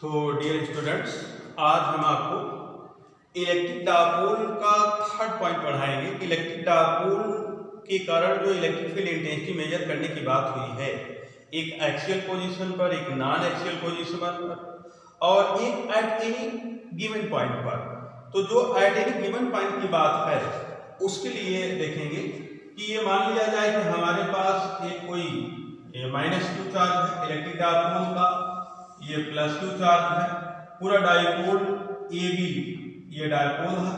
तो dear students, आज हम आपको इलेक्ट्रिक डायपोल का थर्ड पॉइंट पढ़ाएंगे। इलेक्ट्रिक डायपोल के कारण जो इलेक्ट्रिक फील्ड इंटेंसिटी मेजर करने की बात हुई है, एक एक्सियल पोजीशन पर, एक नॉन एक्सियल पोजीशन पर और एक एट एनी गिवन पॉइंट पर। तो जो एट एनी गिवन पॉइंट की बात है उसके लिए देखेंगे कि ये मान लिया जाए कि हमारे पास एक कोई -q चार्ज है इलेक्ट्रिक डायपोल का, ये +q चार्ज है, पूरा डायपोल AB ये डायपोल है।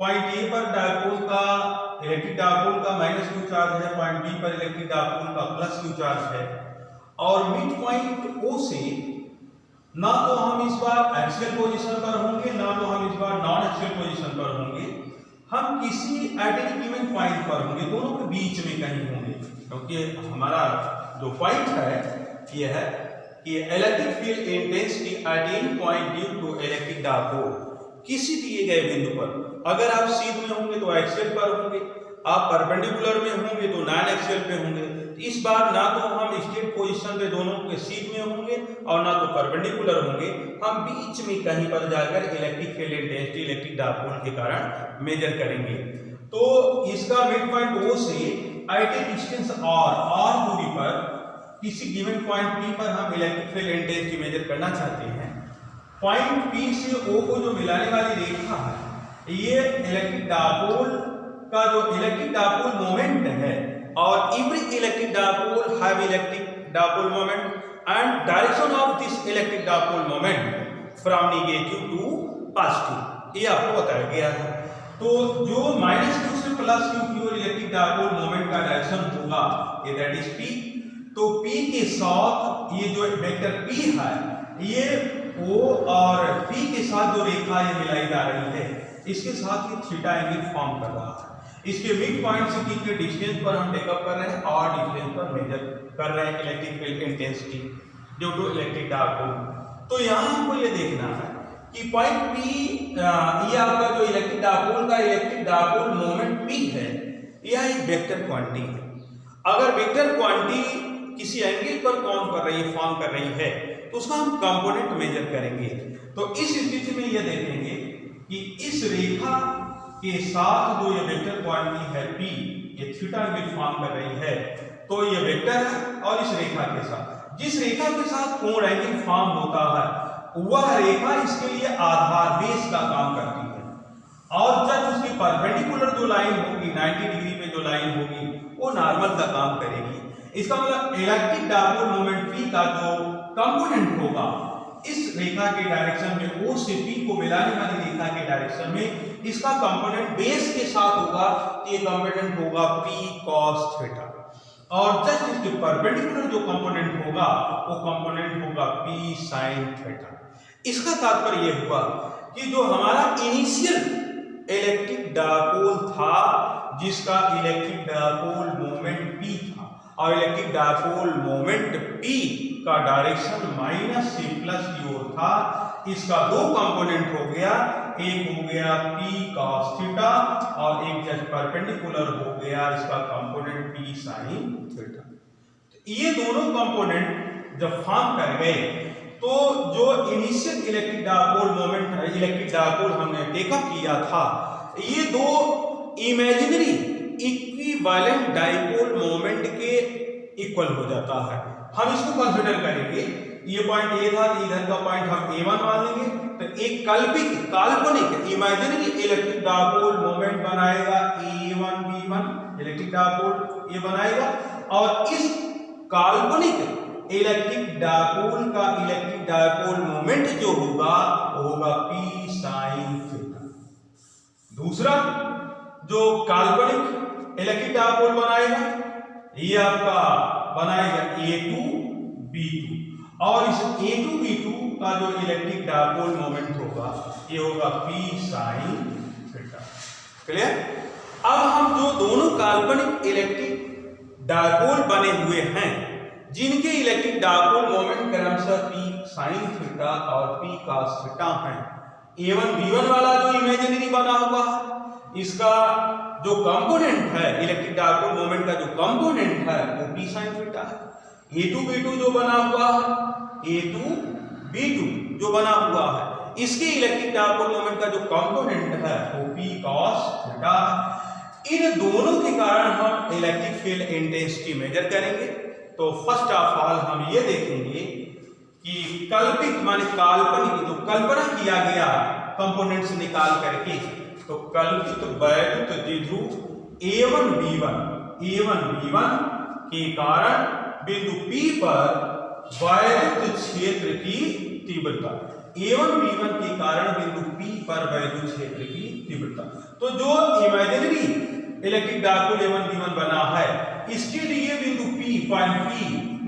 पॉइंट ए पर डायपोल का इलेक्ट्रिक डायपोल का -q चार्ज है, पॉइंट बी पर इलेक्ट्रिक डायपोल का +q चार्ज है। और मिड पॉइंट O से ना तो हम इस बार एक्सियल पोजीशन पर होंगे, ना तो हम इस बार नॉन एक्सियल पोजीशन पर होंगे, हम किसी एट एनी गिवन पॉइंट पर होंगे, दोनों के बीच में कहीं होंगे। क्योंकि हमारा जो पॉइंट है ये है कि electric field intensity at any point due to electric dipole, किसी दिए गए बिंदु पर, अगर आप सीध में होंगे तो एक्सियल पर होंगे, आप परपेंडिकुलर में होंगे तो नॉन एक्सियल पे होंगे। इस बार ना तो हम स्टेट पोजीशन पे दोनों के सीध में होंगे और ना तो परपेंडिकुलर होंगे, हम बीच में कहीं पर जाकर electric field intensity electric dipole के कारण मेजर करेंगे। तो इसका मिड पॉइंट O से एट ए डिस्टेंस r दूरी पर किसी गिवन पॉइंट P पर हम इलेक्ट्रिक फील्ड इंटेंसिटी मेजर करना चाहते हैं। पॉइंट P से O को जो मिलाने वाली रेखा है, ये इलेक्ट्रिक डायपोल का जो इलेक्ट्रिक डायपोल मोमेंट है, और every electric dipole have electric dipole moment and direction of this electric dipole moment from negative to positive, ये आपको बताया गया है। तो जो -q से +q की ओर इलेक्ट्रिक डायपोल मोमेंट का डायरेक्शन होगा, ये दैट इज P। तो P के साथ ये जो वेक्टर P है, ये O और P के साथ जो रेखा ये मिलाई जा रही है, इसके साथ ये थीटा एंगल फॉर्म कर रहा है। इसके मिड पॉइंट से P के डिस्टेंस पर हम टेकअप कर रहे हैं और डिस्टेंस पर मेजर कर रहे हैं electric field intensity due to electric dipole. तो यहाँ हमको ये देखना है कि पॉइंट P, ये आपका जो इलेक्ट्रिक डायपोल का इलेक्ट्रिक डायपोल मोमेंट P है, यह एक वेक्टर क्वांटिटी है। अगर वेक्टर क्वांटिटी किसी एंगल पर फॉर्म कर रही है तो उसका हम कंपोनेंट मेजर करेंगे। तो इस स्थिति में ये देखेंगे कि इस रेखा के साथ जो ये वेक्टर क्वांटिटी है P, ये थीटा एंगल फॉर्म कर रही है, तो ये वेक्टर है। और इस रेखा के साथ, जिस रेखा के साथ कोण एंगल फॉर्म होता है, वह रेखा इसके लिए आधार बेस का काम करती है। और जब उसकी परपेंडिकुलर जो लाइन होगी, 90 डिग्री पे जो लाइन होगी, वो नॉर्मल का काम करेगी। इसका मतलब इलेक्ट्रिक डायपोल मोमेंट P का जो कंपोनेंट होगा, इस रेखा के डायरेक्शन में O से P को मिलाने वाली रेखा के डायरेक्शन में इसका कंपोनेंट बेस के साथ होगा, ये कंपोनेंट होगा P cos थीटा। और जस्ट इसके परपेंडिकुलर जो कंपोनेंट होगा, वो कंपोनेंट होगा P sin थीटा। इसका तात्पर्य यह हुआ कि जो हमारा इनिशियल इलेक्ट्रिक डायपोल था, जिसका इलेक्ट्रिक डायपोल मोमेंट P था, और इलेक्ट्रिक डायपोल मोमेंट P का डायरेक्शन माइनस से प्लस की ओर था, इसका दो कंपोनेंट हो गया, एक हो गया P cos थीटा और एक जस्ट परपेंडिकुलर हो गया इसका कंपोनेंट P sin थीटा। ये दोनों कंपोनेंट जब फॉर्म कर गए, तो जो इनिशियल इलेक्ट्रिक डायपोल मोमेंट है, इलेक्ट्रिक डायपोल हमने टेकअप किया था, ये दो इमेजिनरी इक्विवेलेंट डायपोल मोमेंट के इक्वल हो जाता है। हम इसको कंसीडर करेंगे, ये पॉइंट A था, इधर का पॉइंट हम A1 मान लेंगे, तो एक काल्पनिक इमेजिनरी इलेक्ट्रिक डायपोल मोमेंट बनाएगा A1 B1, इलेक्ट्रिक डायपोल ये बनाएगा। और इस काल्पनिक इलेक्ट्रिक डायपोल का इलेक्ट्रिक डायपोल मोमेंट जो होगा, वो होगा P sin थीटा। दूसरा जो काल्पनिक इलेक्ट्रिक डायपोल बनाएगा, ये आपका बनाएगा A2 B2, और इस A2 B2 का जो इलेक्ट्रिक डायपोल मोमेंट होगा, ये होगा P sin थीटा। क्लियर? अब हम जो दोनों काल्पनिक इलेक्ट्रिक डायपोल बने हुए हैं, जिनके इलेक्ट्रिक डायपोल मोमेंट क्रमशः P sin थीटा और P cos थीटा हैं, A1 B1 वाला जो इमेजिनरी बना हुआ है, इसका जो कंपोनेंट है इलेक्ट्रिक डायपोल मोमेंट का जो कंपोनेंट है वो P sin थीटा है। A2 B2 जो बना हुआ है, A2 B2 जो बना हुआ है, इसके इलेक्ट्रिक डायपोल मोमेंट का जो कंपोनेंट है वो P cos थीटा। इन दोनों के कारण हम इलेक्ट्रिक फील्ड इंटेंसिटी मेजर करेंगे। तो फर्स्ट ऑफ ऑल हम ये देखेंगे कि कल्पित माने काल्पनिक, जो कल्पना किया गया कंपोनेंट्स निकाल करके, तो कल्पित वैद्युत द्विध्रुव A1 B1 के कारण बिंदु P पर वैद्युत क्षेत्र की तीव्रता, A1 B1 के कारण बिंदु P पर वैद्युत क्षेत्र की तीव्रता। तो जो imaginary electric dipole A1 B1 बना है, इसके लिए बिंदु P, point P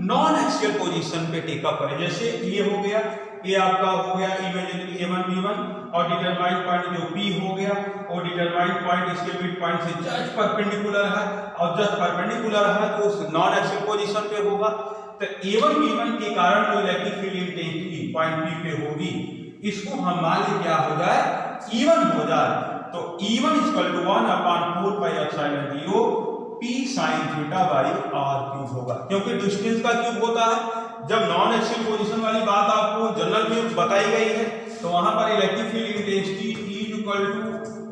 non axial position पे टेकअप है। जैसे ये हो गया, ये आपका हो गया इमेजिनरी A1 B1, और डिटरमाइंड पॉइंट जो P हो गया, और डिटरमाइंड पॉइंट इसके मिड पॉइंट से जस्ट परपेंडिकुलर है, और जस्ट परपेंडिकुलर है तो उस नॉन एक्सियल पोजीशन पे होगा। तो A1 B1 के कारण जो electric field intensity point P पे होगी, इसको हम मान ले क्या हो जाए, E1 हो जाए। तो E1 = 1/4 pi epsilon 0 P sin theta by r cube होगा, क्योंकि डिस्टेंस का क्यूब होता है। जब नॉन एक्सियल पोजीशन वाली बात आपको जनरल में बताई गई है, तो वहां पर electric field intensity E =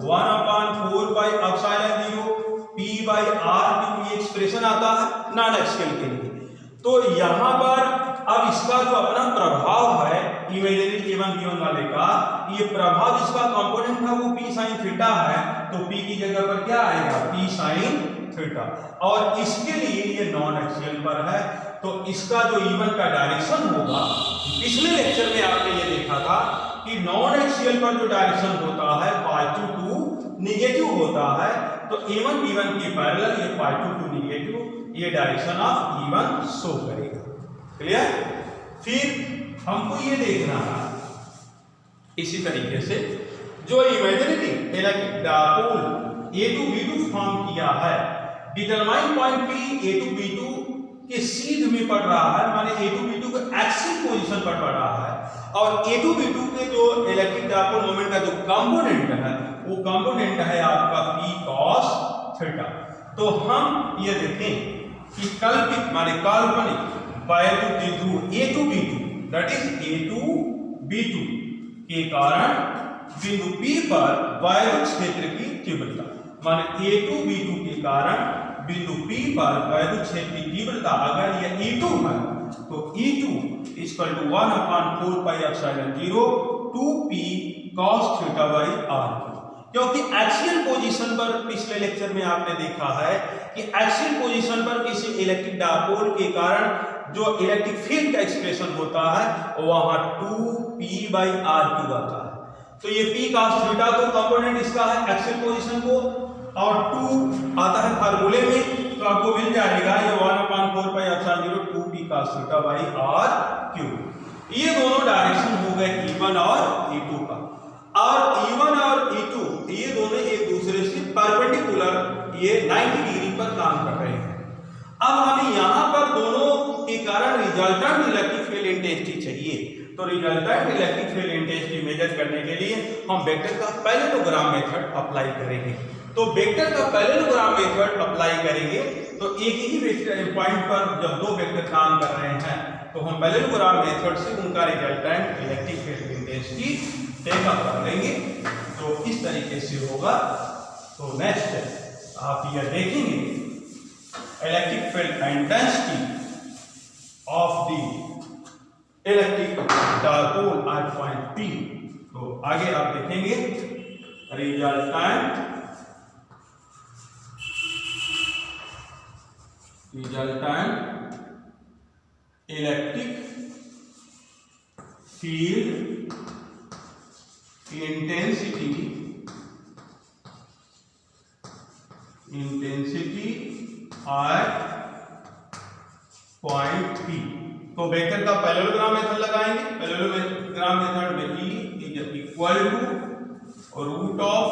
1/4 pi epsilon 0 P by r cube, ये एक्सप्रेशन आता है नॉन एक्सियल के लिए। तो यहाँ पर अब इसका जो अपना प्रभाव है इमेजिनरी A1 B1 वाले का, ये प्रभाव इसका कंपोनेंट है वो P sin थीटा है, तो P की जगह पर क्या आएगा, P sin थीटा। और इसके लिए ये नॉन एक्सियल पर है, तो इसका जो E1 का डायरेक्शन होगा, पिछले लेक्चर में आपने ये देखा था कि नॉन एक्सियल पर जो डायरेक्शन होता है पॉजिटिव टू नेगेटिव होता है। तो A1 B1 के पैरेलल ये पॉजिटिव टू नेगेटिव, ये डायरेक्शन ऑफ E1 शो करेगा। क्लियर? फिर हमको ये देखना है इसी तरीके से जो imaginary electric dipole A2 B2 form किया है, determine point P A2 B2 के सीध में पड़ रहा है, माने A2 B2 के एक्सियल पोजीशन पर पड़ रहा है, और A2 B2 के जो इलेक्ट्रिक डायपोल मोमेंट का जो कंपोनेंट है वो कंपोनेंट है आपका P cos थीटा। तो हम ये देखें कि कल्पित माने काल्पनिक वैद्युत द्विध्रुव A2 B2 that is A2 B2 के कारण बिंदु P पर वैद्युत क्षेत्र की तीव्रता, माने A2 B2 के कारण बिंदु P पर वैद्युत क्षेत्र की तीव्रता अगर यह E2 है, तो E2 = 1/4 pi epsilon 0 2P cos theta by r। क्योंकि एक्सियल पोजीशन पर पिछले लेक्चर में आपने देखा है कि एक्सियल पोजीशन पर किसी इलेक्ट्रिक डायपोल के कारण जो इलेक्ट्रिक फील्ड का एक्सप्रेशन होता है वहां 2P/r³ आता है। तो ये P cos थीटा तो कंपोनेंट इसका है एक्सियल पोजीशन को, और 2 आता है फार्मूले में, तो आपको मिल जाएगा ये 1/4 pi epsilon 0 2P cos theta by r³। ये दोनों डायरेक्शन हो गए E1 और E2 का, और E1 और E2 ये दोनों एक दूसरे से परपेंडिकुलर, ये 90 डिग्री पर काम कर रहे हैं। अब हमें यहाँ पर दोनों के कारण रिजल्टेंट इलेक्ट्रिक फील्ड इंटेंसिटी चाहिए। तो resultant electric field intensity major करने के लिए हम वेक्टर का पैरेललोग्राम मेथड अप्लाई करेंगे। तो वेक्टर का पैरेललोग्राम मेथड अप्लाई करेंगे तो एक ही वेक्टर पॉइंट पर जब दो वेक्टर काम कर रहे हैं तो हम पैरेललोग्राम मेथड से उनका resultant electric field intensity take up कर लेंगे। तो इस तरीके से होगा। तो नेक्स्ट आप यह देखेंगे electric field intensity of the electric dipole at point P। तो आगे आप देखेंगे resultant electric field intensity at point P। तो वेक्टर का पैरेललोग्राम मेथड लगाएंगे। पैरेललोग्राम मेथड में E is equal to root of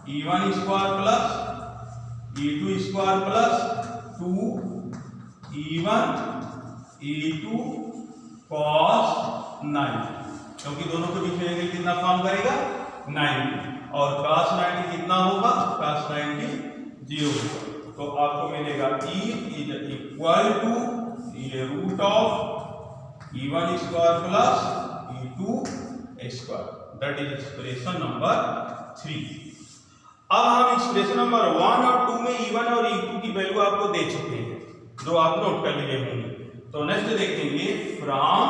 E1 square plus E2 square plus 2 E1 E2 cos 90, क्योंकि दोनों के बीच में एंगल कितना फॉर्म करेगा 90, और cos 90 कितना होगा cos 90 0। तो आपको मिलेगा E इज इक्वल टू ये root of E1 square plus E2 square, that is expression number 3। अब हम एक्सप्रेशन नंबर 1 और 2 में E1 और E2 की वैल्यू आपको दे चुके हैं, जो आप नोट कर लिए होंगे। तो नेक्स्ट देखेंगे from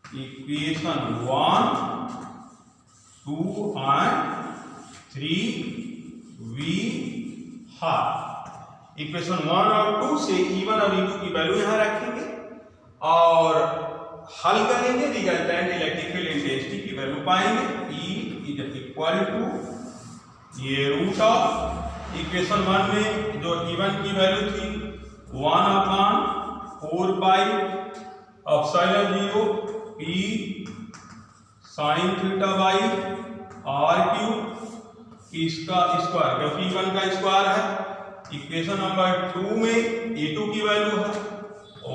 equation 1, 2 and 3 we have equation 1 और 2 से E1 और E2 की वैल्यू यहां रखेंगे और हल करेंगे, रिजल्टेंट इलेक्ट्रिक फील्ड इंटेंसिटी की वैल्यू पाएंगे। E इज इक्वल टू ये रूट ऑफ इक्वेशन 1 में जो E1 की वैल्यू थी 1/4 pi epsilon 0 P sin theta by r cube इसका स्क्वायर, क्योंकि E1 का स्क्वायर है। इक्वेशन नंबर 2 में E2 की वैल्यू है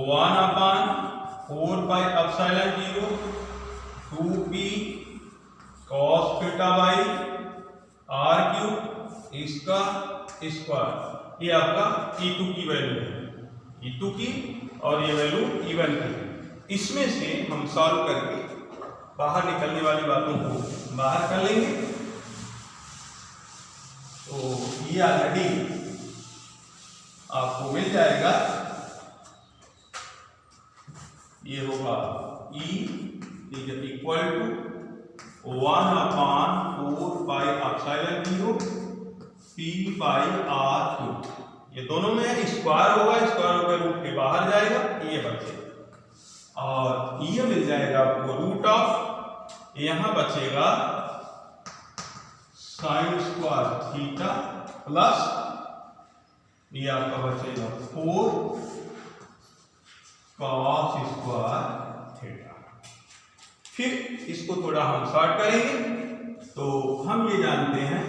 1/4 pi epsilon 0 2p cos theta by r cube इसका स्क्वायर। ये आपका E2 की वैल्यू है, E2 की, और ये वैल्यू E1 की। इसमें से हम सॉल्व करके बाहर निकलने वाली बातों को बाहर कर लेंगे। तो ये ऑलरेडी आपको मिल जाएगा, ये होगा E is equal to 1/4 pi epsilon 0 P by r cube. ये दोनों में स्क्वायर होगा, स्क्वायर होकर रूट के बाहर जाएगा, ये बचेगा और ये मिल जाएगा आपको रूट ऑफ, यहां बचेगा साइन स्क्वायर थीटा प्लस ये आपका बचेगा 4 कॉस स्क्वायर थीटा। फिर इसको थोड़ा हम शॉर्ट करेंगे तो हम ये जानते हैं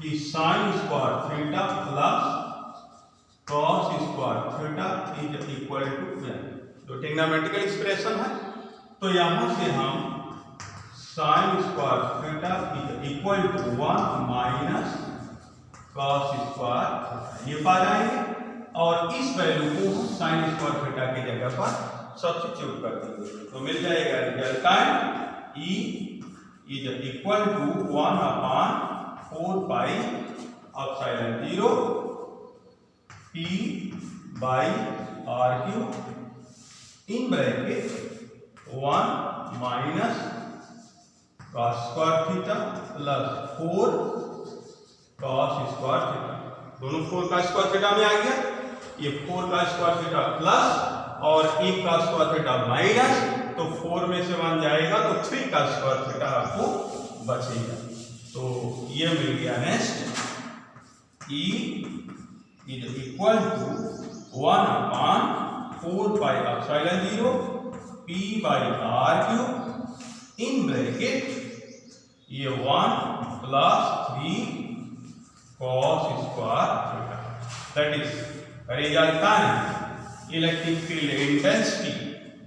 कि sine square theta plus cos square theta is equal to जो ट्रिग्नोमेट्रिकल एक्सप्रेशन है। तो यहां से हम sine square theta is equal to 1 minus cos square ये पा जाएंगे और इस वैल्यू को साइन स्क्वायर थीटा की जगह पर सब्स्टिट्यूट कर देंगे तो मिल जाएगा resultant E is equal to 1/4 pi epsilon 0 P by r cube in bracket 1 minus cos square theta plus 4 cos square theta. दोनों 4 का स्क्वायर थीटा में आ गया, ये 4 का स्क्वायर थीटा प्लस और 1 का स्क्वायर थीटा माइनस, तो 4 में से 1 जाएगा तो 3 का स्क्वायर थीटा आपको बचेगा। तो ये मिल गया next E is equal to 1/4 pi epsilon 0 P by r cube in bracket ये 1 plus 3 cos square theta, that is resultant electric field intensity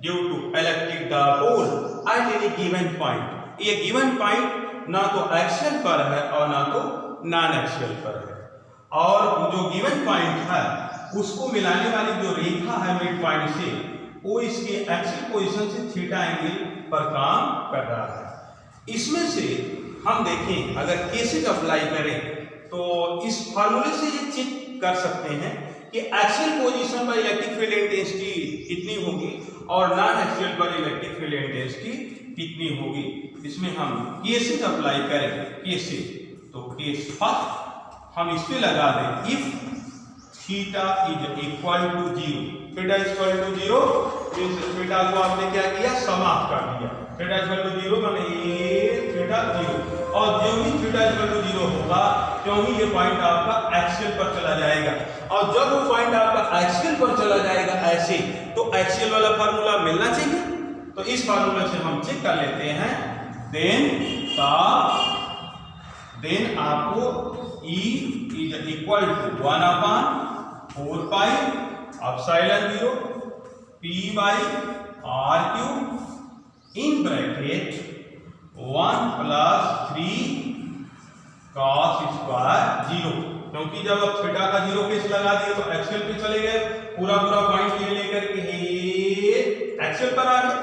due to electric dipole at any given point. ये given point ना तो axial पर है और ना तो non axial पर है, और जो गिवन पॉइंट है उसको मिलाने वाली जो रेखा है मिड पॉइंट से वो इसके एक्सियल पोजीशन से थीटा एंगल पर काम कर रहा है। इसमें से हम देखें अगर केसेस अप्लाई करें तो इस फार्मूले से ये चेक कर सकते हैं कि एक्सियल पोजीशन पर इलेक्ट्रिक फील्ड इंटेंसिटी कितनी होगी और नॉन एक्सियल पर इलेक्ट्रिक फील्ड इंटेंसिटी कितनी होगी। इसमें हम केसेस अप्लाई करें, केसेस तो केस फर्स्ट हम इस पे लगा दें if theta is equal to 0, theta equal to 0 means theta को आपने क्या किया समाप्त कर दिया, थीटा इक्वल टू 0 माने ये थीटा 0, और जो भी थीटा इक्वल टू 0 होगा क्यों ही ये पॉइंट आपका एक्सियल पर चला जाएगा, और जब वो पॉइंट आपका एक्सियल पर चला जाएगा ऐसे तो एक्सियल वाला फार्मूला मिलना चाहिए। तो इस फार्मूला से हम चेक कर लेते हैं, देन आपको E is equal to 1/4 pi epsilon 0 P by r cube in bracket 1 plus 3 cos square 0, क्योंकि जब आप थीटा का 0 केस लगा दिए तो एक्सियल पे चले गए, पूरा पॉइंट ये लेकर के एक्सियल पर आ गए।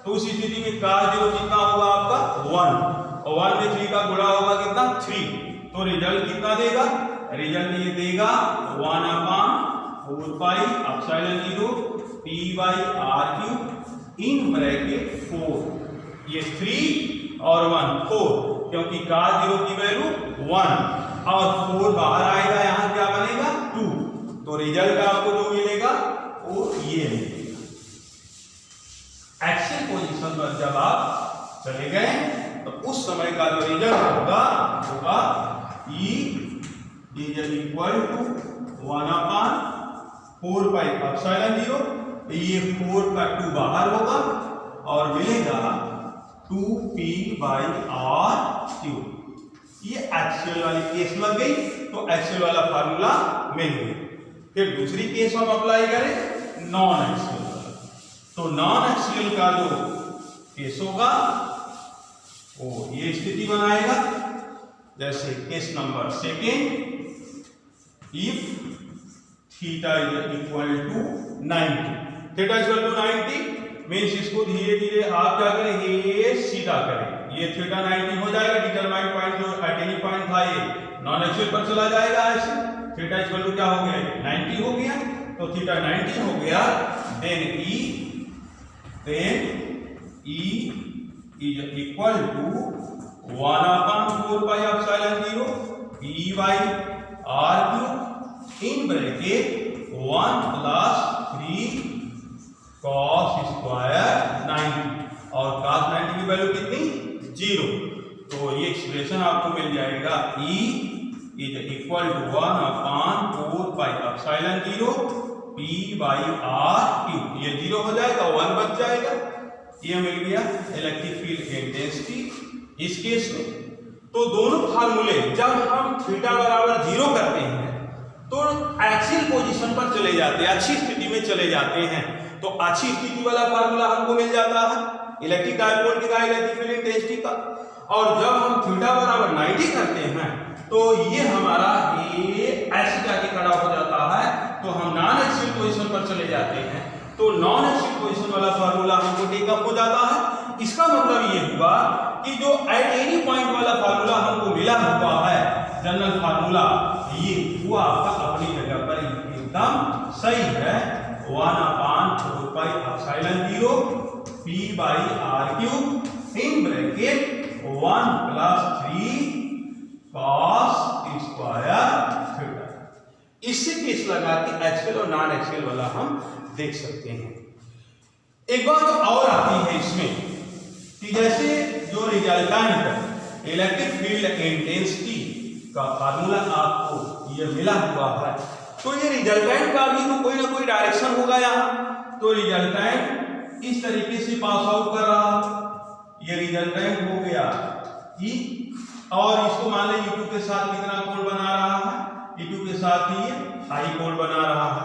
तो उस स्थिति में cos 0 कितना होगा आपका 1 और 1 में 3 का गुणा होगा कितना 3, तो रिजल्ट कितना देगा, रिजल्ट ये देगा 1/4 pi epsilon 0 p by r cube in bracket 4, ये 3 और 1 4, क्योंकि cos 0 की वैल्यू 1 और 4 बाहर आएगा, यहाँ क्या बनेगा 2, तो रिजल्ट आपको जो मिलेगा वो ये मिलेगा। एक्सियल पोजीशन पर जब आप चले गए तो उस समय का जो रिजल्ट होगा E is equal to 1/4 pi epsilon 0, ये 4 का 2 बाहर होगा और मिलेगा 2p बाई r क्यूब। ये एक्सियल वाली केस लग गई, तो एक्सियल वाला फार्मूला मिल गया। फिर दूसरी केस हम अप्लाई करें नॉन एक्सियल वाला, तो नॉन एक्सियल का जो केस होगा वो ये स्थिति बनाएगा, जैसे case number second, if theta is equal to 90, theta is equal to 90 means इसको धीरे धीरे आप क्या करें, ये सीधा करें, ये थीटा 90 हो जाएगा, डिटरमाइन पॉइंट जो आइडेंटिटी पॉइंट था ये नॉन एक्सियल पर चला जाएगा, ऐसे थीटा इक्वल टू क्या हो गया 90 हो गया, तो थीटा 90 हो गया, then E is equal to 1/4 pi epsilon 0 p by r cube in bracket 1 plus 3 cos square 90, और cos 90 की वैल्यू कितनी 0, तो ये एक्सप्रेशन आपको मिल जाएगा E is equal to 1/4 pi epsilon 0 p by r cube, ये 0 हो जाएगा, 1 बच जाएगा, ये मिल गया इलेक्ट्रिक फील्ड इंटेंसिटी इस केस में। तो दोनों फार्मूले जब हम थीटा बराबर 0 करते हैं तो एक्सियल पोजीशन पर चले जाते हैं, अच्छी स्थिति में चले जाते हैं, तो अच्छी स्थिति वाला फार्मूला हमको मिल जाता है इलेक्ट्रिक डायपोल का, इलेक्ट्रिक फील्ड इंटेंसिटी का, और जब हम थीटा बराबर 90 करते हैं तो ये हमारा ये ऐसे जाके खड़ा हो जाता है, तो हम नॉन एक्सियल पोजीशन पर चले जाते हैं, तो नॉन एक्सियल पोजीशन वाला फार्मूला हमको टेकअप हो जाता है। इसका मतलब ये हुआ कि जो एट एनी पॉइंट वाला फार्मूला हमको मिला हुआ है जनरल फार्मूला, ये वो आपका अपनी जगह पर एकदम सही है, 1/4 pi epsilon 0 p by r cube in bracket 1 plus 3 cos square theta. इससे केस लगा के एक्सियल और नॉन एक्सियल वाला हम देख सकते हैं। एक बात और आती है इसमें कि जैसे जो रिजल्टेंट इलेक्ट्रिक फील्ड इंटेंसिटी का फार्मूला आपको ये मिला हुआ है, तो ये रिजल्टेंट का भी तो कोई ना कोई डायरेक्शन होगा यहाँ, तो रिजल्टेंट इस तरीके से पास आउट कर रहा, ये रिजल्टेंट हो गया E, और इसको मान लें E2 के साथ कितना कोण बना रहा है, E2 के साथ ही ये हाई कोण बना रहा है,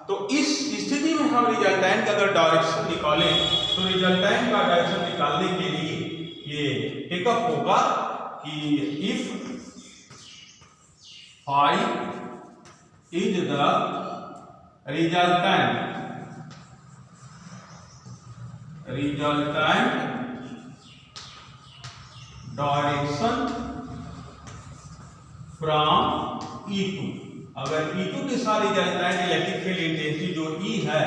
तो इस स्थिति में हम रिजल्टेंट का अगर डायरेक्शन निकालें तो रिजल्टेंट का डायरेक्शन निकालने के लिए ये टेकअप होगा कि if phi is the resultant direction from E2, अगर E2 के साथ रिजल्टेंट इलेक्ट्रिक फील्ड इंटेंसिटी जो E है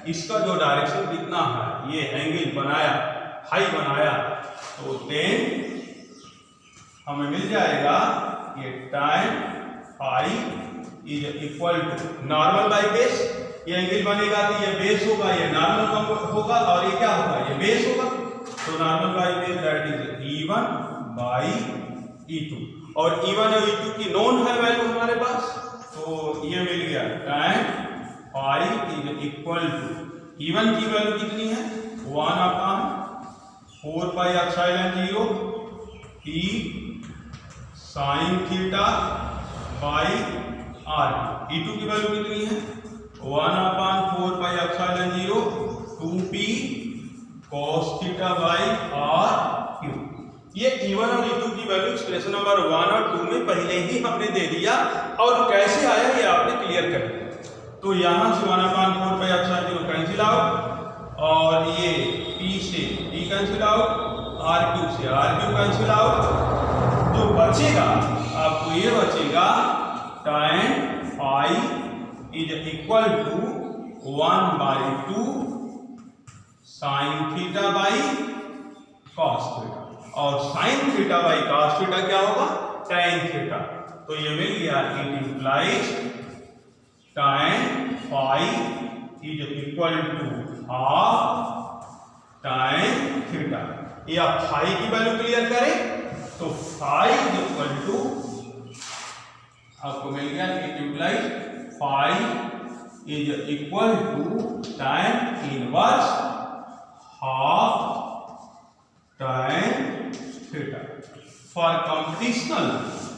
इसका जो डायरेक्शन कितना है, ये एंगल बनाया हाई बनाया, तो देन हमें मिल जाएगा ये time phi is equal to normal by base, ये एंगल बनेगा तो ये बेस होगा, ये नॉर्मल होगा, और ये क्या होगा, ये बेस होगा, तो normal by base that is E1 by E2, और E1 और E2 की नोन है वैल्यू हमारे पास, तो ये मिल गया time phi is equal to E1 की वैल्यू कितनी है 1/4 pi epsilon 0 p sine theta by r, E2 की वैल्यू कितनी है 1/4 pi epsilon 0 2p cos theta by r cube. ये E1 और E2 की वैल्यू एक्सप्रेशन नंबर 1 और 2 में पहले ही हमने दे दिया, और कैसे आया ये आपने क्लियर कर दिया। तो यहां से 1/4 पाई एप्सिलॉन 0 कैंसिल आउट, और ये P से P कैंसिल आउट, RQ से RQ कैंसिल आउट। जो बचेगा आपको ये बचेगा tan phi is equal to 1/2 sin theta by cos theta, और sin theta by cos theta क्या होगा? tan theta. तो ये मिल गया, it implies tan phi is equal to half tan theta. ये आप फाई की वैल्यू क्लियर करें तो फाई इज इक्वल टू आपको मिल गया, it implies phi is equal to tan inverse half tan theta. For competitional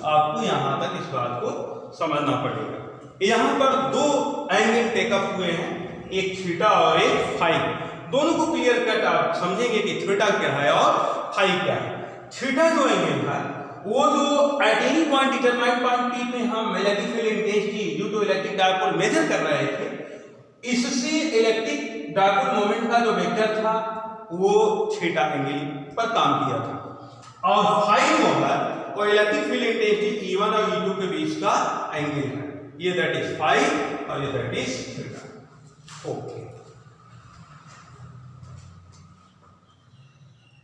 आपको यहां तक इस बात को समझना पड़ेगा। यहां पर दो एंगल टेकअप हुए हैं, एक थीटा और एक फाई। दोनों को क्लियर कट आप समझेंगे कि थीटा क्या है और फाई क्या है। थीटा जो एंगल है वो जो at any point determined point P में हम electric field intensity due to electric dipole measure कर रहे थे, इससे इलेक्ट्रिक डायपोल मोमेंट का जो वेक्टर था वो थीटा एंगल पर काम किया था। और फाई जो है वो इलेक्ट्रिक फील्ड इंटेंसिटी E1 और E2 के बीच का एंगल है। ये दैट इज फाई और ये दैट इज थीटा। ओके।